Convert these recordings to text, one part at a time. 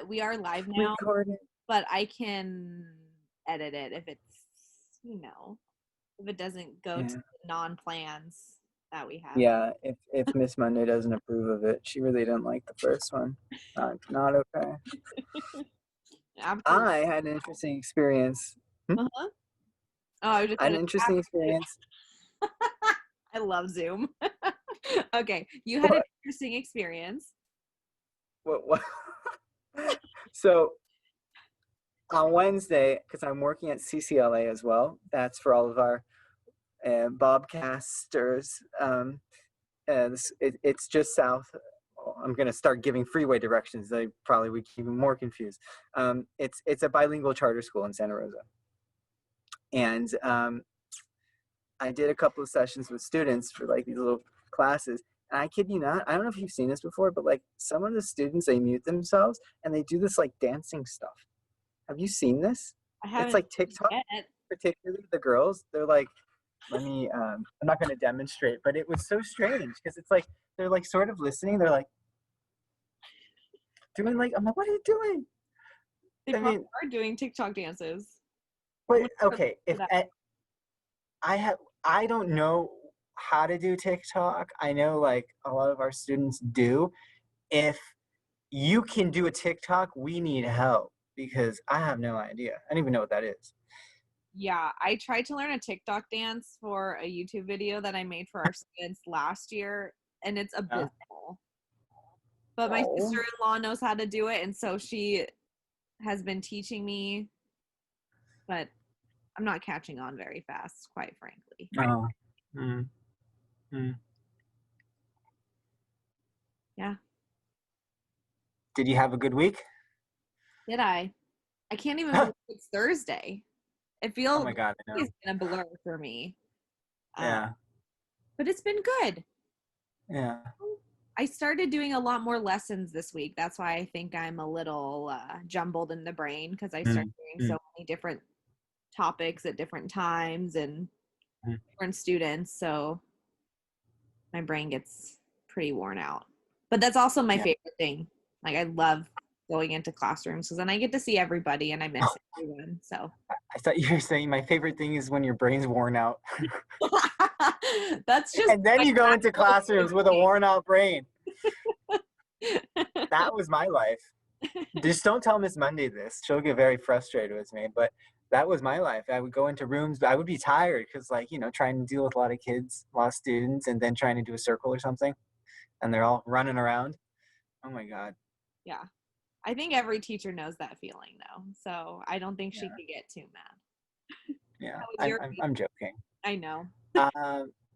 We are live now, Recorded. but I can edit it if it's, if it doesn't go to Yeah. the non-plans that we have. Yeah, if Miss Monday doesn't approve of it, she really didn't like the first one. Not okay. Absolutely. I had an interesting experience. Uh-huh. Oh, I was just I had gonna an interesting experience. I love Zoom. Okay, you had an What? interesting experience. What? So on Wednesday, because I'm working at CCLA as well, that's for all of our Bobcasters. It's just south. I'm going to start giving freeway directions. They probably would keep even more confused. It's a bilingual charter school in Santa Rosa. And I did a couple of sessions with students for like these little classes. And I kid you not, I don't know if you've seen this before, but like some of the students, they mute themselves and they do this like dancing stuff. Have you seen this? I It's haven't like TikTok, yet. particularly the girls. They're like, I'm not going to demonstrate, but it was so strange because it's like, they're like sort of listening. They're like doing like, I'm like, what are you doing? They probably are doing TikTok dances. But okay, I don't know how to do TikTok. I know like a lot of our students do. If you can do a TikTok, we need help because I have no idea. I don't even know what that is. Yeah, I tried to learn a TikTok dance for a YouTube video that I made for our students last year, and it's abysmal. But my sister-in-law knows how to do it, and so she has been teaching me, but I'm not catching on very fast, quite frankly. Oh. Yeah. Did you have a good week? Did I? I can't even believe it's Thursday. It feels Oh my God, I know. it's been a blur for me. Yeah. But it's been good. Yeah. I started doing a lot more lessons this week. That's why I think I'm a little jumbled in the brain because I started doing so many different topics at different times and different students. So my brain gets pretty worn out. But that's also my favorite thing. Like I love going into classrooms because then I get to see everybody and I miss everyone. So I thought you were saying my favorite thing is when your brain's worn out. That's just and then you go into classrooms with a worn out brain. That was my life. Just don't tell Miss Monday this. She'll get very frustrated with me. But that was my life. I would go into rooms, but I would be tired because, like, trying to deal with a lot of kids, a lot of students, and then trying to do a circle or something. And they're all running around. Oh, my God. Yeah. I think every teacher knows that feeling, though. So I don't think she could get too mad. Yeah, I'm joking. I know.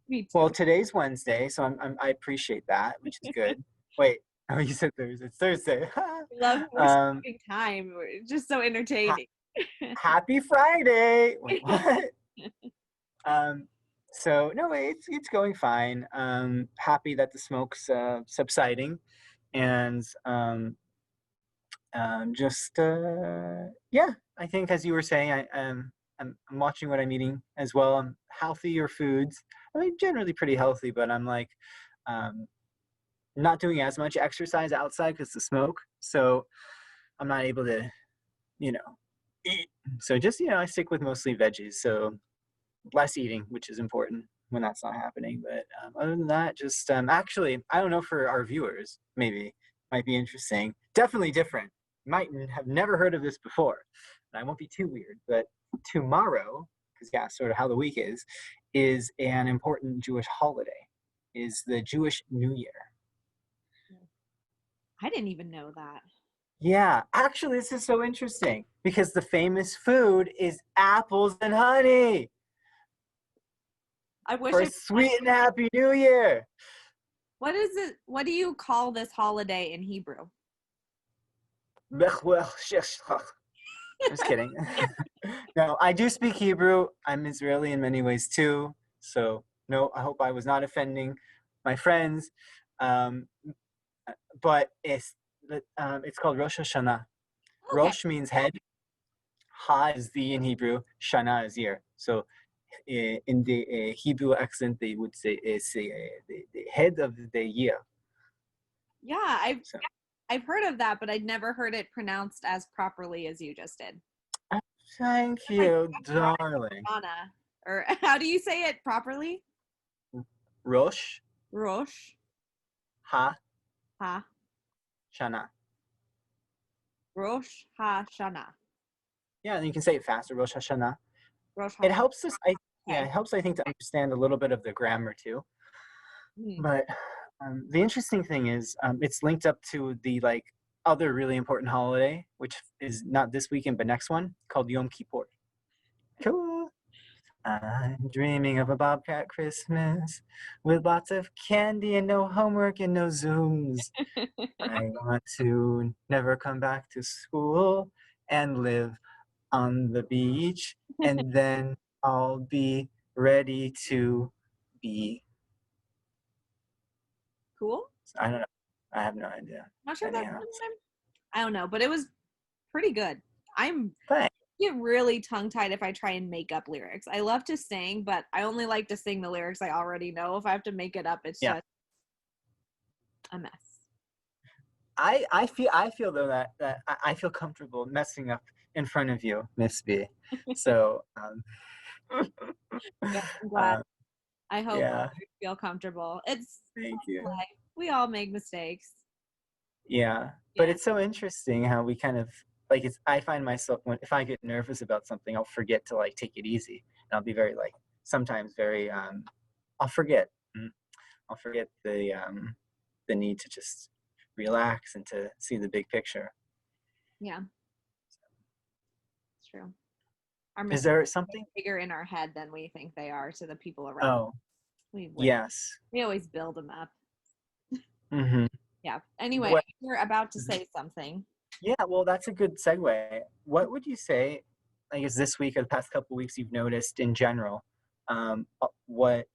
Me too. Well, today's Wednesday, so I appreciate that, which is good. Wait, oh, you said Thursday. It's Thursday. I love we're spending time. It's just so entertaining. Happy Friday. Wait, what? So no, it's going fine. Happy that the smoke's subsiding, and I think as you were saying, I'm watching what I'm eating as well. I'm healthier foods. I mean, generally pretty healthy, but I'm like not doing as much exercise outside because the smoke. So I'm not able to, eat. So just, I stick with mostly veggies. So less eating, which is important when that's not happening. But other than that, just actually, I don't know, for our viewers, maybe might be interesting. Definitely different. Might have never heard of this before. And I won't be too weird, but tomorrow, because sort of how the week is an important Jewish holiday, is the Jewish New Year. I didn't even know that. Yeah, actually, this is so interesting because the famous food is apples and honey. I wish for a sweet and happy New Year. What is it? What do you call this holiday in Hebrew? Just kidding. No, I do speak Hebrew. I'm Israeli in many ways too. So no, I hope I was not offending my friends. But it's called Rosh Hashanah. Okay. Rosh means head. Ha is the in Hebrew. Shana is year. So in the Hebrew accent, they would say the head of the year. Yeah, I've heard of that, but I'd never heard it pronounced as properly as you just did. Thank Like you, darling. Anna, or how do you say it properly? Rosh Rosh ha ha shana. Rosh Hashanah. Yeah, and you can say it faster, Rosh Hashanah. Rosh It Hashanah. helps us. Yeah, Okay. it helps. I think to understand a little bit of the grammar too. Hmm. But the interesting thing is, it's linked up to the like other really important holiday, which is not this weekend but next one, called Yom Kippur. Cool. I'm dreaming of a Bobcat Christmas with lots of candy and no homework and no Zooms. I want to never come back to school and live on the beach, and then I'll be ready to be. Cool. I don't know. I have no idea. Not sure if that's Anyhow, the name. I don't know, but it was pretty good. I'm thanks. get really tongue tied if I try and make up lyrics. I love to sing, but I only like to sing the lyrics I already know. If I have to make it up, it's Yeah, just a mess. I feel though that I feel comfortable messing up in front of you, Miss B. So Yeah, I'm glad. uh, I hope yeah, you feel comfortable. It's thank you. life. We all make mistakes. Yeah, but Yeah. it's so interesting how we kind of like it's. I find myself when if I get nervous about something, I'll forget to like take it easy, and I'll be very like sometimes very I'll forget. Mm, I'll forget the need to just relax and to see the big picture. Yeah, it's true. Our Is mistakes there are something? bigger in our head than we think they are to the people around. Oh, We way yes. we always build them up. Mm-hmm. Yeah. Anyway, What? you're about to say something. Yeah, well, that's a good segue. What would you say, I guess this week or the past couple of weeks you've noticed in general, what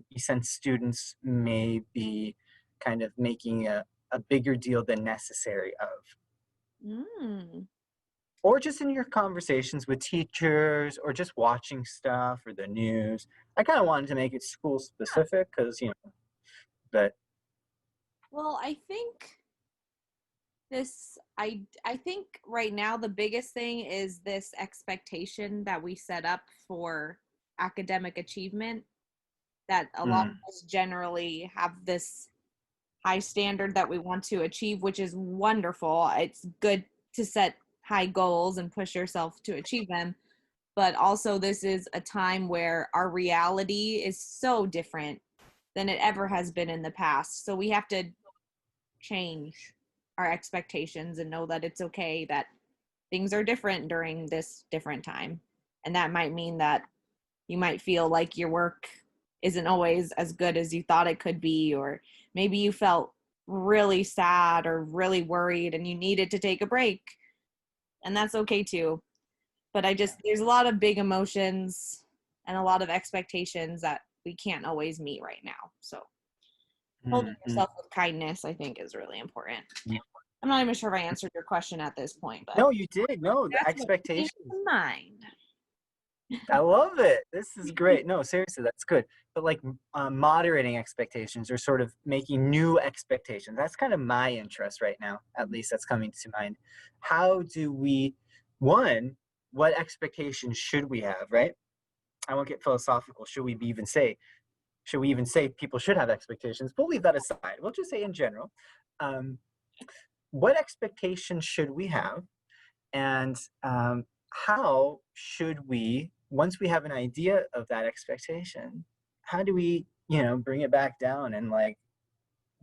you sense students may be kind of making a bigger deal than necessary of? Mm. Or just in your conversations with teachers or just watching stuff or the news. I kind of wanted to make it school specific because, but Well, I think I think right now the biggest thing is this expectation that we set up for academic achievement, that a lot mm, of us generally have this high standard that we want to achieve, which is wonderful. It's good to set high goals and push yourself to achieve them, but also this is a time where our reality is so different than it ever has been in the past. So we have to change our expectations and know that it's okay that things are different during this different time. And that might mean that you might feel like your work isn't always as good as you thought it could be, or maybe you felt really sad or really worried and you needed to take a break. And that's okay too. But there's a lot of big emotions and a lot of expectations that we can't always meet right now. So holding mm, mm. yourself with kindness, I think, is really important. I'm not even sure if I answered your question at this point, but No, you did. No, the that's what came expectations. to mind. I love it. This is great. No, seriously, that's good. But like moderating expectations or sort of making new expectations. That's kind of my interest right now. At least that's coming to mind. How do we, one, what expectations should we have, right? I won't get philosophical. Should we even say people should have expectations? We'll leave that aside. We'll just say in general, um, what expectations should we have? And how should we, once we have an idea of that expectation, how do we, bring it back down and like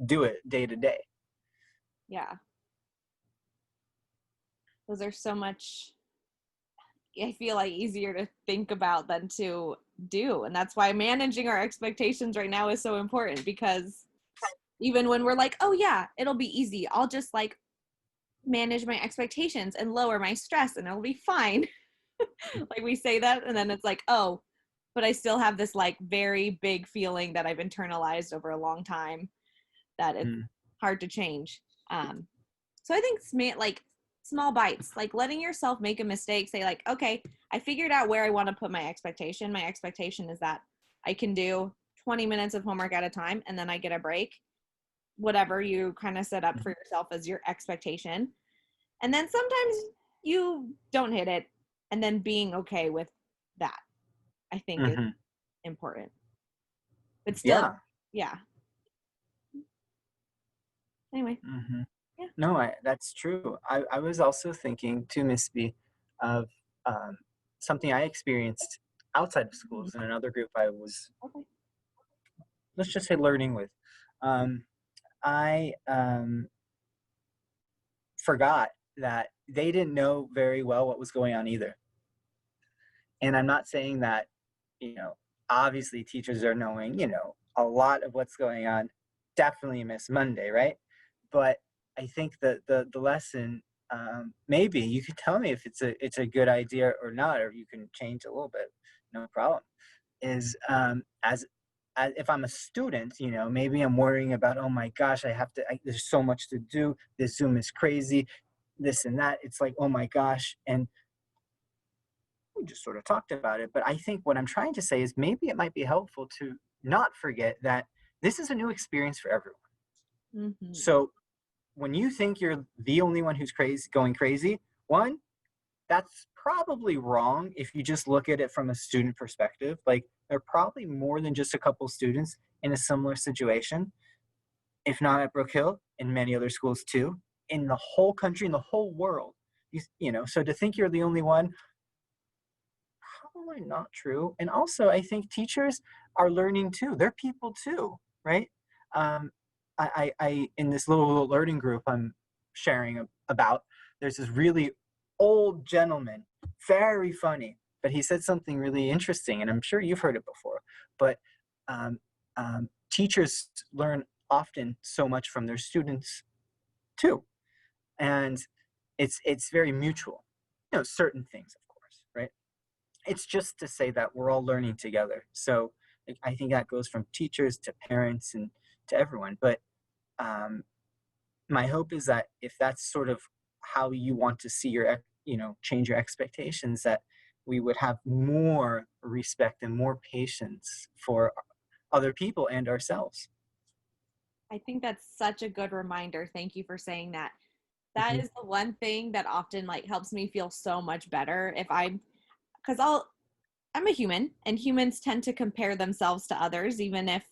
do it day to day? Yeah, those are so much, I feel like, easier to think about than to do. And that's why managing our expectations right now is so important, because even when we're like, oh yeah, it'll be easy, I'll just like manage my expectations and lower my stress and it'll be fine. Like we say that and then it's like, oh, but I still have this like very big feeling that I've internalized over a long time that it's Mm, hard to change. So I think like small bites, like letting yourself make a mistake, say like, okay, I figured out where I want to put my expectation. My expectation is that I can do 20 minutes of homework at a time and then I get a break. whatever you kind of set up for yourself as your expectation. And then sometimes you don't hit it, and then being okay with that, I think, is Mm-hmm. important. But still, Yeah. yeah. Anyway, Mm-hmm. yeah. No, that's true. I was also thinking too, Miss B, of um, something I experienced outside of schools in another group I was, Okay. let's just say, learning with. I forgot that they didn't know very well what was going on either. And I'm not saying that, you know, obviously teachers are knowing, a lot of what's going on. Definitely Miss Monday, right? But I think that the lesson, maybe you could tell me if it's a good idea or not, or you can change a little bit, no problem. Is as if I'm a student, maybe I'm worrying about, oh my gosh, there's so much to do. This Zoom is crazy, this and that. It's like, oh my gosh, and we just sort of talked about it. But I think what I'm trying to say is maybe it might be helpful to not forget that this is a new experience for everyone. Mm-hmm. So when you think you're the only one who's going crazy, one, that's probably wrong if you just look at it from a student perspective. Like, there are probably more than just a couple students in a similar situation, if not at Brook Hill, in many other schools too, in the whole country, in the whole world. So to think you're the only one, probably not true. And also, I think teachers are learning too. They're people too, right? Um, I in this little learning group I'm sharing about, there's this really old gentleman, very funny, but he said something really interesting, and I'm sure you've heard it before. But um, teachers learn often so much from their students too, and it's very mutual. Certain things, of course, right? It's just to say that we're all learning together. So I think that goes from teachers to parents and to everyone. But um, my hope is that if that's sort of how you want to see change your expectations, that we would have more respect and more patience for other people and ourselves. I think that's such a good reminder. Thank you for saying that. That Mm-hmm. is the one thing that often like helps me feel so much better if I'm a human, and humans tend to compare themselves to others, even if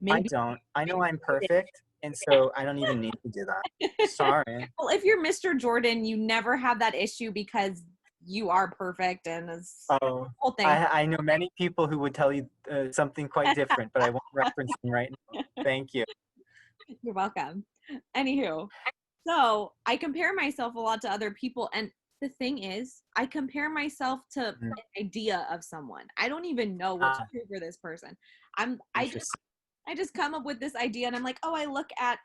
I maybe. don't. I know I'm perfect, and so I don't even need to do that. Sorry. Well, if you're Mr. Jordan, you never have that issue because you are perfect, and it's Oh, the whole thing. I know many people who would tell you something quite different, but I won't reference them right now. Thank you. You're welcome. Anywho, so I compare myself a lot to other people, and the thing is, I compare myself to Mm. an idea of someone. I don't even know what's Ah, true for this person. I'm I just interesting. I just come up with this idea, and I'm like, oh, I look at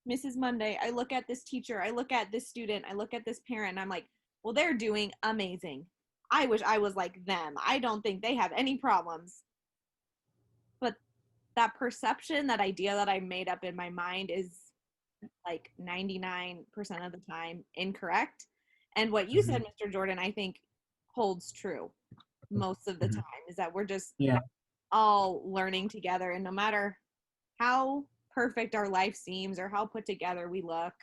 Mrs. Monday, I look at this teacher, I look at this student, I look at this parent, and I'm like, well, they're doing amazing. I wish I was like them. I don't think they have any problems. But that perception, that idea that I made up in my mind is like 99% of the time incorrect. And what you Hmm. said, Mr. Jordan, I think holds true most of the Hmm. time, is that we're just Yeah. all learning together. And no matter how perfect our life seems or how put together we look,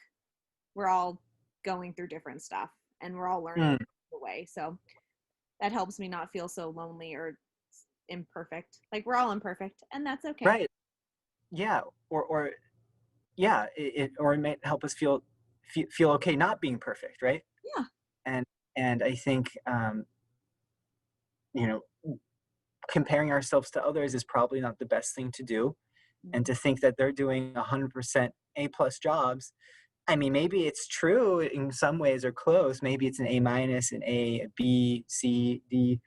we're all going through different stuff, and we're all learning Mm. the way. So that helps me not feel so lonely or imperfect. Like, we're all imperfect, and that's okay. Right. Yeah. Or yeah. Or it might help us feel okay not being perfect, right? Yeah. And I think you know comparing ourselves to others is probably not the best thing to do. And to think that they're doing 100% A plus jobs, I mean, maybe it's true in some ways or close. Maybe it's an A minus, an A, B, C, D.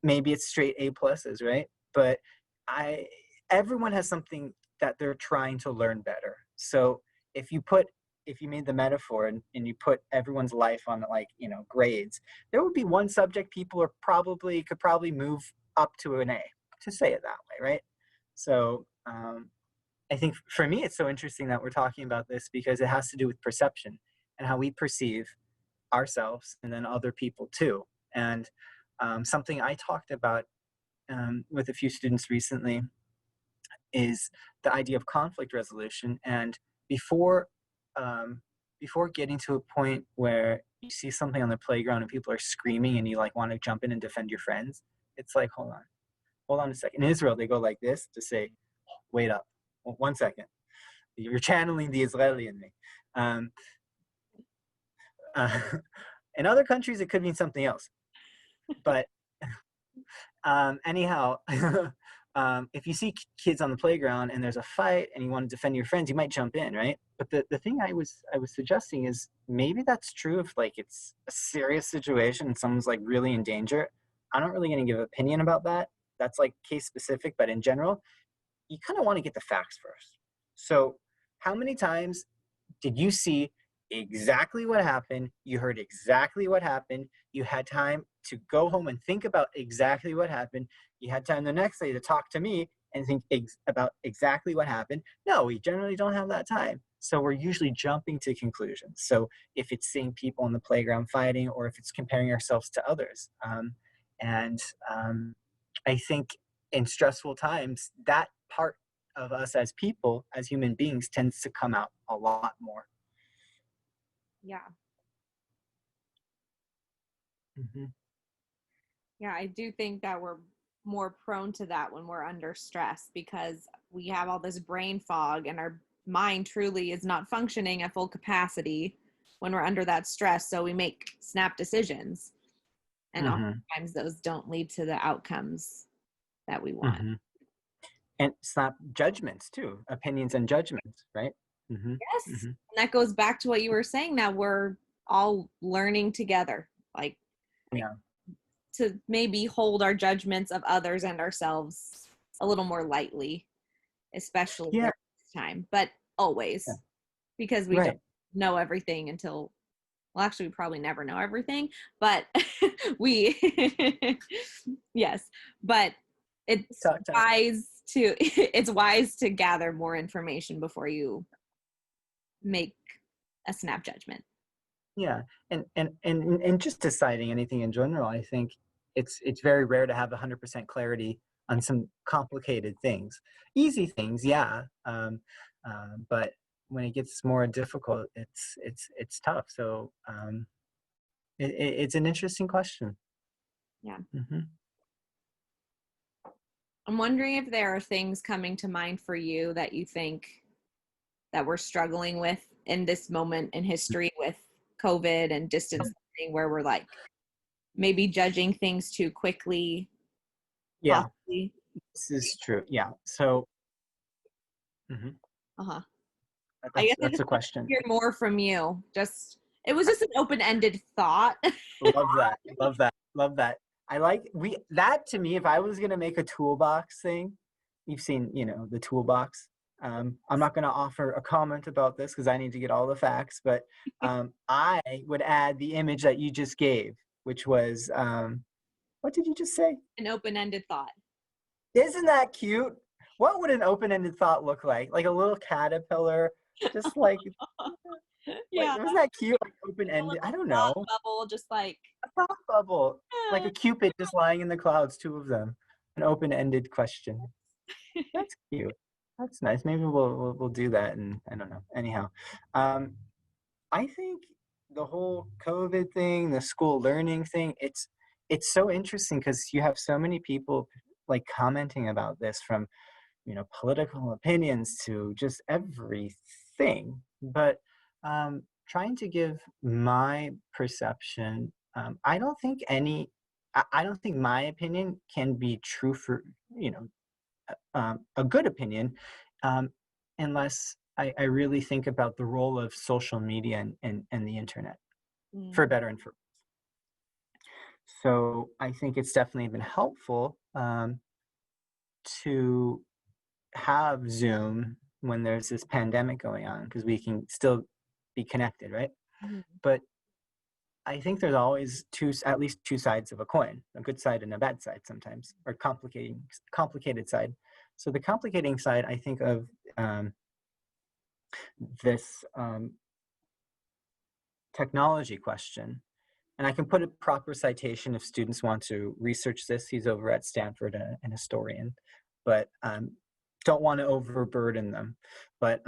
Maybe it's straight A pluses, right? But I everyone has something that they're trying to learn better. So if you put if you made the metaphor and you put everyone's life on like, grades, there would be one subject people could probably move up to an A, to say it that way, right? So I think for me, it's so interesting that we're talking about this because it has to do with perception and how we perceive ourselves and then other people too. And something I talked about with a few students recently is the idea of conflict resolution. And before before getting to a point where you see something on the playground and people are screaming and you like want to jump in and defend your friends, it's like, hold on a second. In Israel, they go like this to say, wait up, 1 second. You're channeling the Israeli in me. Um, uh, in other countries, it could mean something else. But anyhow, if you see kids on the playground and there's a fight and you want to defend your friends, you might jump in, right? But the thing I was suggesting is maybe that's true if like it's a serious situation and someone's like really in danger. I'm not really going to give an opinion about that. That's like case specific, but in general, you kind of want to get the facts first. So how many times did you see exactly what happened? You heard exactly what happened. You had time to go home and think about exactly what happened. You had time the next day to talk to me and think about exactly what happened. No, we generally don't have that time. So we're usually jumping to conclusions. So if it's seeing people on the playground fighting, or if it's comparing ourselves to others. And I think in stressful times, that part of us as people, as human beings, tends to come out a lot more. Yeah. Mm-hmm. Yeah, I do think that we're more prone to that when we're under stress because we have all this brain fog and our mind truly is not functioning at full capacity when we're under that stress. So we make snap decisions. And oftentimes those don't lead to the outcomes that we want. Mm-hmm. And snap judgments too, opinions and judgments, right? Mm-hmm. Yes. Mm-hmm. And that goes back to what you were saying, that we're all learning together, like Yeah. to maybe hold our judgments of others and ourselves a little more lightly, especially Yeah. during this time, but always, Yeah. because we Right. don't know everything until, well, actually, we probably never know everything, but we, yes, but it's it's wise to gather more information before you make a snap judgment. Yeah. And just deciding anything in general, I think it's very rare to have 100% clarity on some complicated things. Easy things, yeah. But when it gets more difficult, it's tough. So it's an interesting question. Yeah. Mm-hmm. I'm wondering if there are things coming to mind for you that you think that we're struggling with in this moment in history with COVID and distance learning, where we're like maybe judging things too quickly, Yeah, possibly. this is true. Yeah. So mm-hmm. Uh-huh. I guess I That's just a want to question. hear more from you. It was just an open-ended thought. Love that. Love that. Love that. I like that to me, if I was gonna make a toolbox thing, you've seen, the toolbox. I'm not gonna offer a comment about this because I need to get all the facts, but I would add the image that you just gave, which was what did you just say? An open-ended thought. Isn't that cute? What would an open-ended thought look like? Like a little caterpillar, just like Yeah, wasn't that cute? Like a open-ended. I little don't thought know. bubble, just like A thought bubble, like a cupid just lying in the clouds, two of them. An open-ended question. That's cute. That's nice. Maybe we'll do that, and I don't know. Anyhow, I think the whole COVID thing, the school learning thing, it's so interesting because you have so many people like commenting about this, from political opinions to just everything. But trying to give my perception, I don't think I don't think my opinion can be true for a good opinion, um, unless I really think about the role of social media and the internet, for better and for worse. So I think it's definitely been helpful to have Zoom when there's this pandemic going on, because we can still be connected, right? Mhm. But I think there's always at least two sides of a coin, a good side and a bad side sometimes, or complicated side. So the complicating side, I think of this technology question, and I can put a proper citation if students want to research this. He's over at Stanford, an historian. But don't want to overburden them. But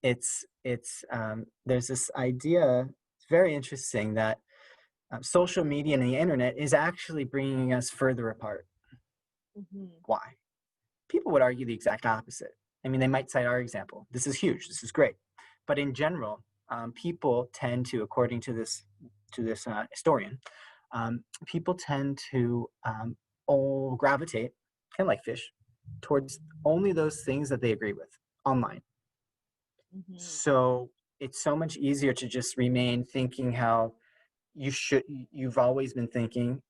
there's this idea, it's very interesting, that social media and the internet is actually bringing us further apart. Mm-hmm. Why? People would argue the exact opposite. I mean, they might cite our example. This is huge. This is great. But in general, people tend to, according to this historian, people tend to all gravitate, kind of like fish, towards only those things that they agree with online. Mm-hmm. So it's so much easier to just remain thinking how you've always been thinking,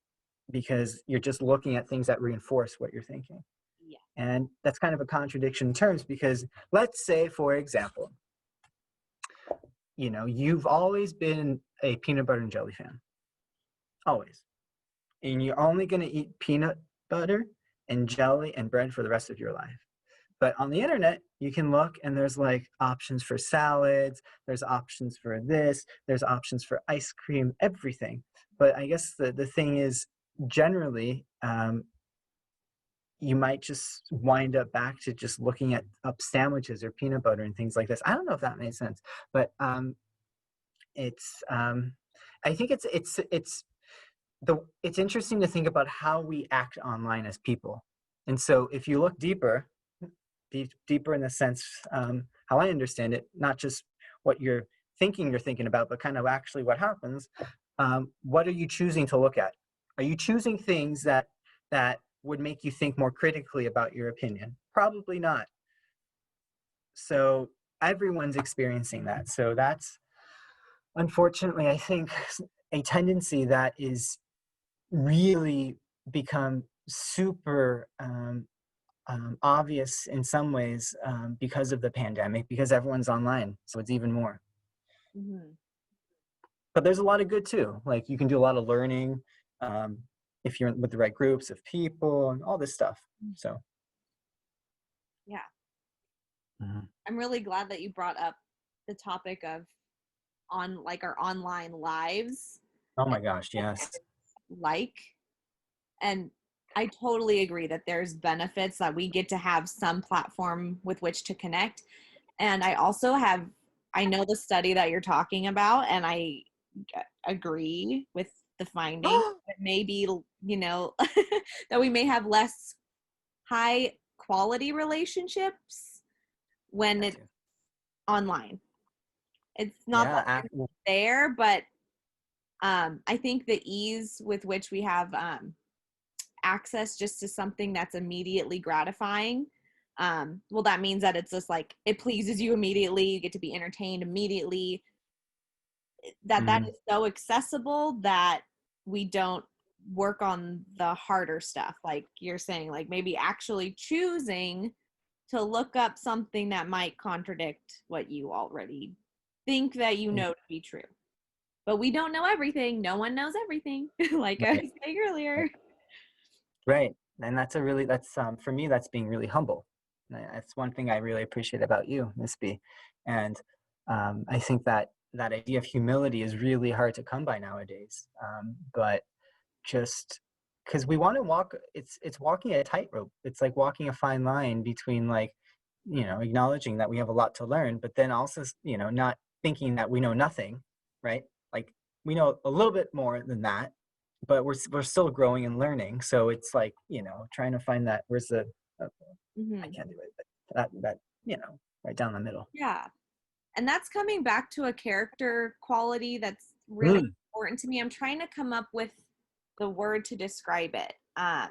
because you're just looking at things that reinforce what you're thinking. Yeah. And that's kind of a contradiction in terms, because let's say, for example, you've always been a peanut butter and jelly fan. Always. And you're only going to eat peanut butter and jelly and bread for the rest of your life. But on the internet, you can look and there's like options for salads, there's options for this, there's options for ice cream, everything. But I guess the thing is, generally, you might just wind up back to just looking at up sandwiches or peanut butter and things like this. I don't know if that makes sense, but it's I think it's interesting to think about how we act online as people. And so if you look deeper in the sense, how I understand it, not just what you're thinking about, but kind of actually what happens. What are you choosing to look at? Are you choosing things that would make you think more critically about your opinion? Probably not. So everyone's experiencing that. So that's, unfortunately, I think, a tendency that is really become super obvious in some ways, because of the pandemic, because everyone's online. So it's even more. Mm-hmm. But there's a lot of good too. Like, you can do a lot of learning if you're with the right groups of people and all this stuff. So Yeah. mm-hmm. I'm really glad that you brought up the topic of our online lives. Oh my gosh, yes. And I totally agree that there's benefits that we get to have some platform with which to connect. And I know the study that you're talking about, and I agree with the finding that maybe, that we may have less high quality relationships when it's online. It's not that they're there, but I think the ease with which we have access just to something that's immediately gratifying, well, that means that it's just like it pleases you immediately, you get to be entertained immediately, that is so accessible that we don't work on the harder stuff, like you're saying, like maybe actually choosing to look up something that might contradict what you already think that you know to be true. But we don't know everything. No one knows everything, like I was saying earlier. Right. And that's for me, that's being really humble. That's one thing I really appreciate about you, Miss B. And I think that idea of humility is really hard to come by nowadays. But just because we want to walk, it's walking a tightrope. It's like walking a fine line between, like, acknowledging that we have a lot to learn, but then also, not thinking that we know nothing, right? Like, we know a little bit more than that, but we're still growing and learning. So it's like, trying to find that, where's the, I can't do it, but that, right down the middle. Yeah. And that's coming back to a character quality that's really important to me. I'm trying to come up with the word to describe it. I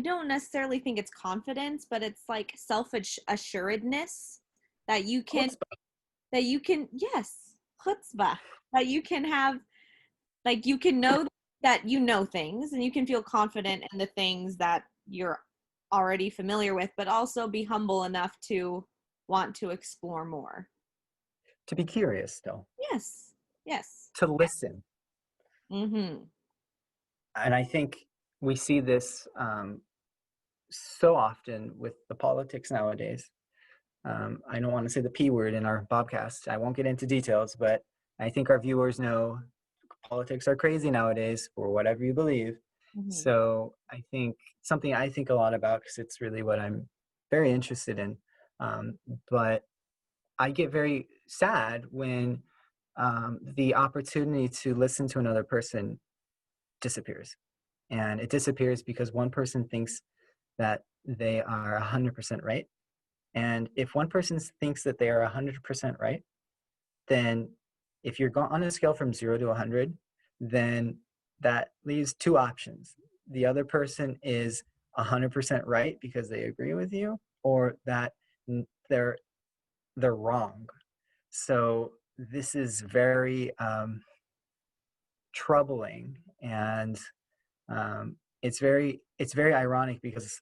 don't necessarily think it's confidence, but it's like self-assuredness that you can, yes, chutzpah, that you can have, like, you can know that you know things and you can feel confident in the things that you're already familiar with, but also be humble enough to want to explore more. To be curious still. Yes. To listen. Mm-hmm. And I think we see this so often with the politics nowadays. I don't want to say the P word in our Bobcast. I won't get into details, but I think our viewers know politics are crazy nowadays, for whatever you believe. Hmm. So I think something I think a lot about, because it's really what I'm very interested in. Um, but I get very sad when the opportunity to listen to another person disappears. And it disappears because one person thinks that they are 100% right. And if one person thinks that they are 100% right, then if you're on a scale from 0 to 100, then that leaves two options. The other person is 100% right because they agree with you, or that they're they're wrong. So this is very troubling, and it's very ironic because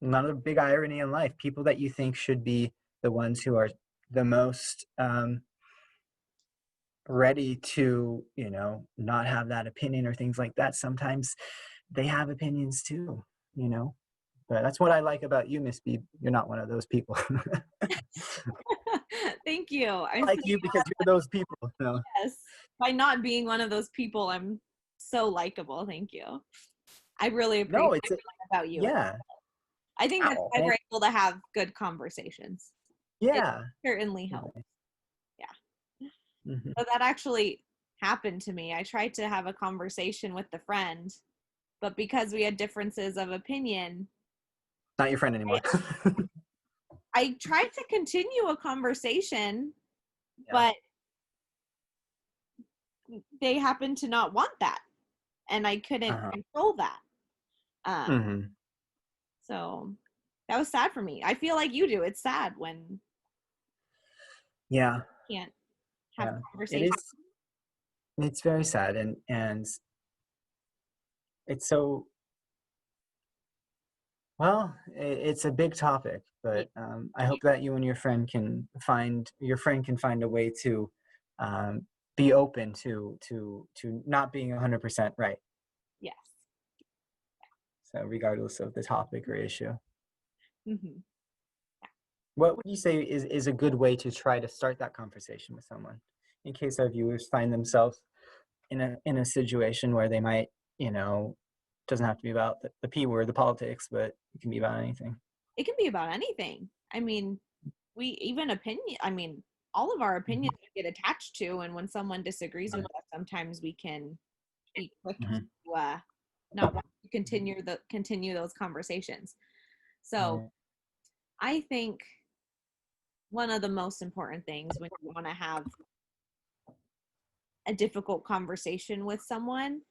another big irony in life, people that you think should be the ones who are the most ready to, not have that opinion or things like that, sometimes they have opinions too, you know. But that's what I like about you, Miss B. You're not one of those people. Thank you. I like you because you're those people. Yes. By not being one of those people, I'm so likable. Thank you. I really appreciate No, it's that about you. yeah. I think that's Oh, why well, we're able to have good conversations. It yeah. certainly helps. Right. Yeah. Mhm. So that actually happened to me. I tried to have a conversation with the friend, but because we had differences of opinion, Not your friend I, anymore. I tried to continue a conversation, Yeah. but they happened to not want that. And I couldn't Uh-huh. control that. Um, Hmm. so that was sad for me. I feel like you do. It's sad when Yeah. you can't have Yeah. It conversations. is. It's very sad, and it's so well. It's a big topic, Yeah. but I hope that you and your friend can find a way to um, be open to not being 100% right. Yes. So regardless of the topic or issue, Hmm. what would you say is a good way to try to start that conversation with someone, in case our viewers find themselves in a situation where they might, doesn't have to be about the P word, the politics, but it can be about anything. It can be about anything. I mean, we even opinion. I mean, all of our Mhm. opinions we get attached to, and when someone disagrees with Right. us, sometimes we can be quick Mhm. to not want to continue those conversations. So Right. I think one of the most important things when you want to have a difficult conversation with someone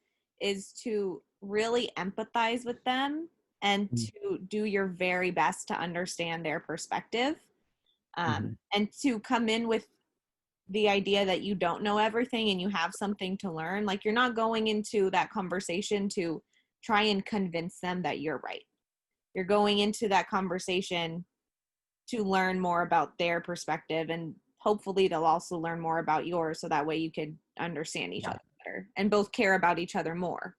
is to really empathize with them and to do your very best to understand their perspective, Mhm. and to come in with the idea that you don't know everything and you have something to learn. Like, you're not going into that conversation to try and convince them that you're right. You're going into that conversation to learn more about their perspective, and hopefully they'll also learn more about yours, so that way you could understand each Yeah. other better and both care about each other more.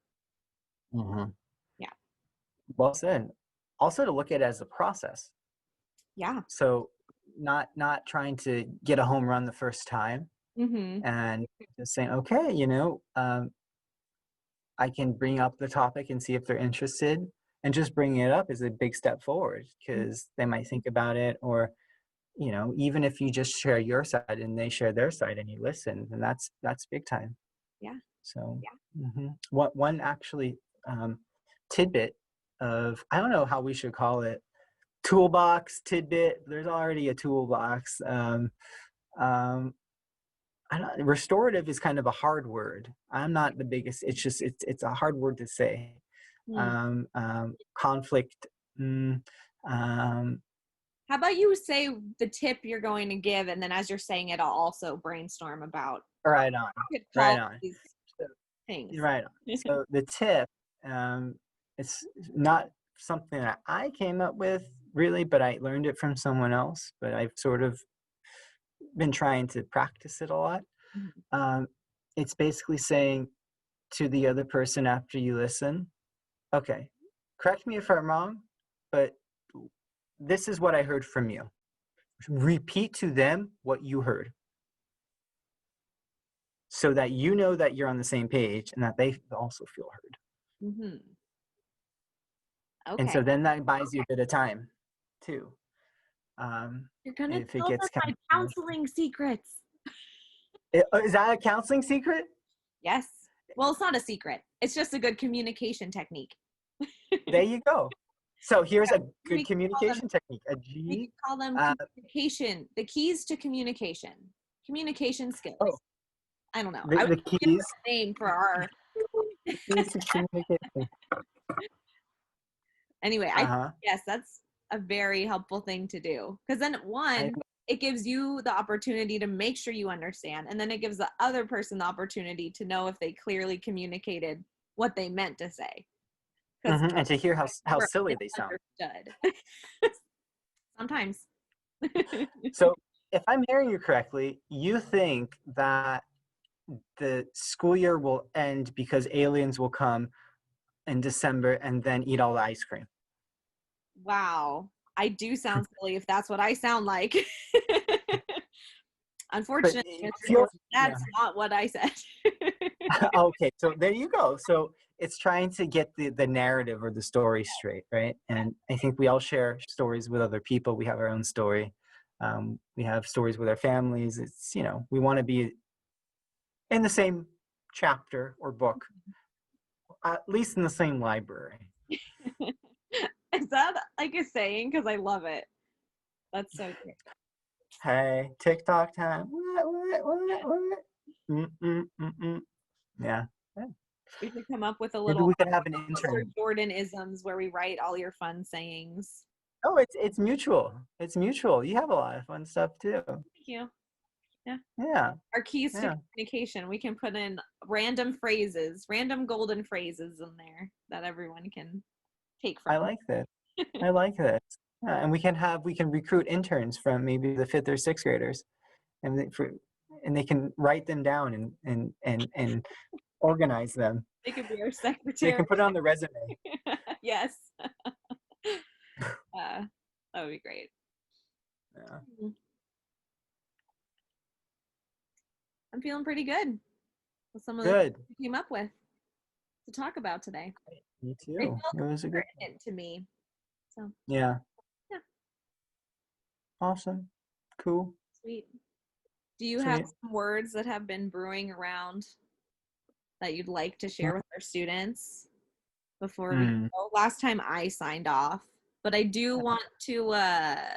Mhm. Yeah. Well said. Also, to look at it as a process. Yeah. So not trying to get a home run the first time, Mhm. and just saying, okay, I can bring up the topic and see if they're interested. And just bringing it up is a big step forward, because they might think about it, or even if you just share your side and they share their side and you listen, then that's big time. Yeah. So Yeah. what one actually tidbit of, I don't know how we should call it, toolbox tidbit. There's already a toolbox. Um, I don't, restorative is kind of a hard word. I'm not the biggest. It's just it's a hard word to say. Mm. Conflict. Um, How about you say the tip you're going to give, and then as you're saying it, I'll also brainstorm about right on, what you could right call on. these So, things. right on. So the tip, it's not something that I came up with really, but I learned it from someone else. But I've sort of been trying to practice it a lot. Mhm. Um, it's basically saying to the other person after you listen, okay, correct me if I'm wrong, but this is what I heard from you. Repeat to them what you heard, so that you know that you're on the same page and that they also feel heard. Mm-hmm. And Okay. so then that buys you a bit of time too. You're gonna If it tell gets them kind my of, counseling secrets. is that a counseling secret? Yes. Well, it's not a secret. It's just a good communication technique. There you go. So here's a We good can call them communication technique. we can call them Uh, communication, the keys to communication. Communication oh, skills. I don't know. I would the give keys. a name for our The keys to communication. anyway, I Uh-huh. yes, that's a very helpful thing to do. Because then I, one, it gives you the opportunity to make sure you understand, and then it gives the other person the opportunity to know if they clearly communicated what they meant to say. Because and to hear how we're silly they sound. misunderstood. Sometimes. So if I'm hearing you correctly, you think that the school year will end because aliens will come in December and then eat all the ice cream. Wow. I do sound silly if that's what I sound like. But Unfortunately, it Mr. feels, Jordan, yeah. that's not what I said. Okay, so there you go. So it's trying to get the narrative or the story straight, right? And I think we all share stories with other people. We have our own story. We have stories with our families. It's, we want to be in the same chapter or book, at least in the same library. Is that like a saying? Because I love it. That's so great. Hey, TikTok time. What? Yeah. We should come up with a Maybe little we could have an Mr. intern. Jordan isms where we write all your fun sayings. Oh, it's mutual. It's mutual. You have a lot of fun stuff too. Thank you. Yeah. Yeah. Our keys to Yeah. communication. We can put in random phrases, random golden phrases in there that everyone can take I from. like this. I like this. Yeah, and we can recruit interns from maybe the fifth or sixth graders, and they can write them down and organize them. They could be our They secretary. can put it on the resume. Yes. That would be great. Yeah. I'm feeling pretty good with some of the things Good. we came up with to talk about today. Me They too. feel It was a good. pertinent to me. So, Yeah. yeah, Awesome. Cool. sweet. Do you have Sweet. some words that have been brewing around that you'd like to share with our students before we Mm. go? Last time I signed off, but I do want to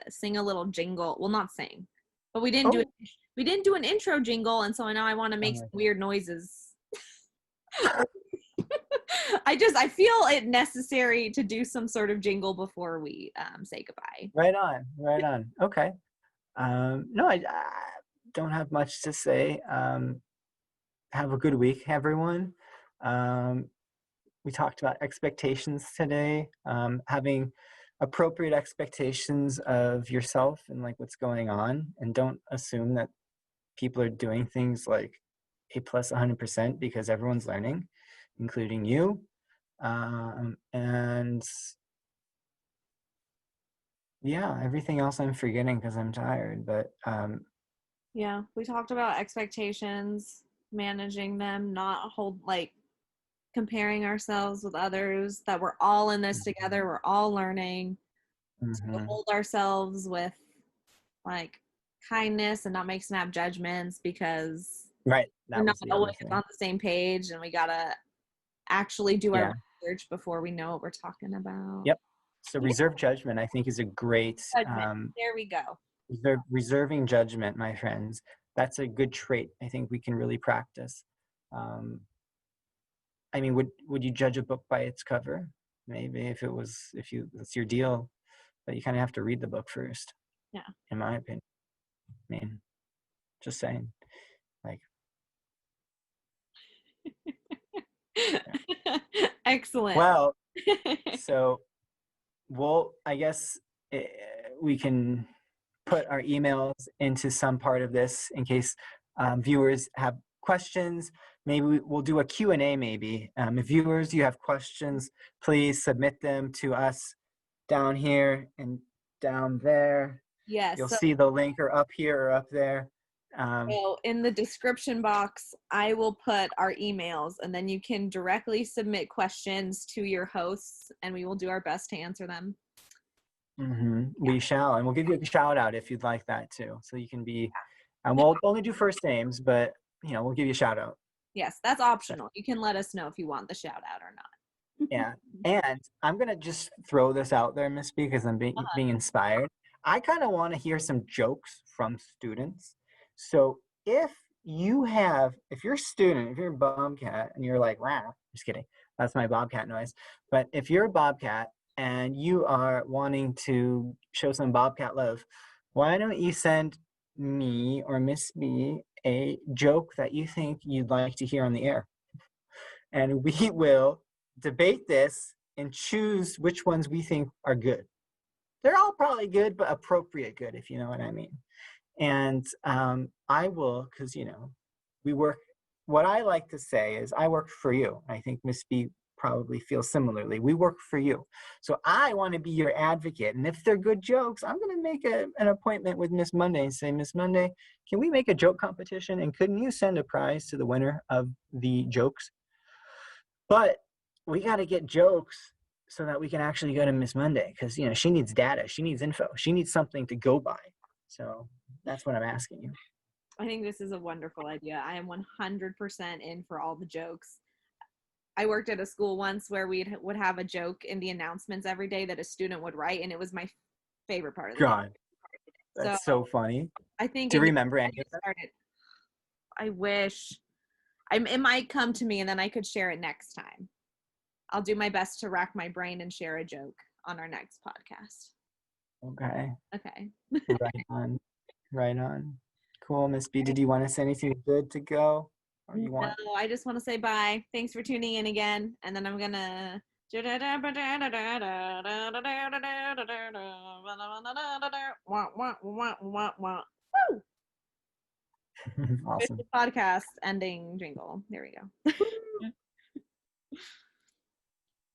sing a little jingle. Well, not sing, but Oh. we didn't do an intro jingle, and so now I want to make some weird noises. I feel it necessary to do some sort of jingle before we say goodbye. Right on. Right on. Okay. No, I don't have much to say. Have a good week, everyone. Um, we talked about expectations today, having appropriate expectations of yourself and like what's going on, and don't assume that people are doing things like A plus 100% because everyone's learning, including you. And yeah, everything else I'm forgetting because I'm tired, but Yeah, we talked about expectations, managing them, not hold like comparing ourselves with others, that we're all in this together, we're all learning, to mhm. hold ourselves with like kindness and not make snap judgments because Right, we're that not was the always other thing. on the same page and we gotta actually do our Yeah. research before we know what we're talking about. Yep. So Yeah, reserve judgment, I think, is a great judgment. There we go. reserving judgment, my friends. That's a good trait. I think we can really practice. Um, I mean, would you judge a book by its cover? Maybe if you that's your deal, but you kind of have to read the book first, Yeah. in my opinion. I mean, just saying. Like, Excellent. well, so I guess eh, we can put our emails into some part of this in case viewers have questions. Maybe we'll do a Q&A maybe. If viewers, you have questions, please submit them to us down here and down there. Yes. You'll So see the link or up here or up there. So in the description box, I will put our emails, and then you can directly submit questions to your hosts, and we will do our best to answer them. We shall, and we'll give you a shout out if you'd like that too. So you can be, and we'll only do first names, but we'll give you a shout out. Yes, that's optional. You can let us know if you want the shout out or not. Yeah, and I'm gonna just throw this out there, Miss B, because I'm being inspired. I kind of want to hear some jokes from students. So if you're a student, if you're a Bobcat and you're like, wow, just kidding, that's my Bobcat noise. But if you're a Bobcat and you are wanting to show some Bobcat love, why don't you send me or Miss B a joke that you think you'd like to hear on the air? And we will debate this and choose which ones we think are good. They're all probably good, but appropriate good, if you know what I mean. And I will, because, we work, what I like to say is I work for you. I think Miss B probably feels similarly. We work for you. So I want to be your advocate. And if they're good jokes, I'm going to make an appointment with Miss Monday and say, Miss Monday, can we make a joke competition? And couldn't you send a prize to the winner of the jokes? But we got to get jokes so that we can actually go to Miss Monday, because she needs data, she needs info, she needs something to go by. So that's what I'm asking you. I think this is a wonderful idea. I am 100% in for all the jokes. I worked at a school once where we would have a joke in the announcements every day that a student would write, and it was my favorite part of the God, day. that's so funny. I think Do you remember any of that? I wish. It might come to me, and then I could share it next time. I'll do my best to rack my brain and share a joke on our next podcast. Okay. Right on. Cool, Miss B. Did you want to say anything good to go? Or you want? No, I just want to say bye. Thanks for tuning in again. And then I'm gonna Awesome. podcast ending jingle. There we go.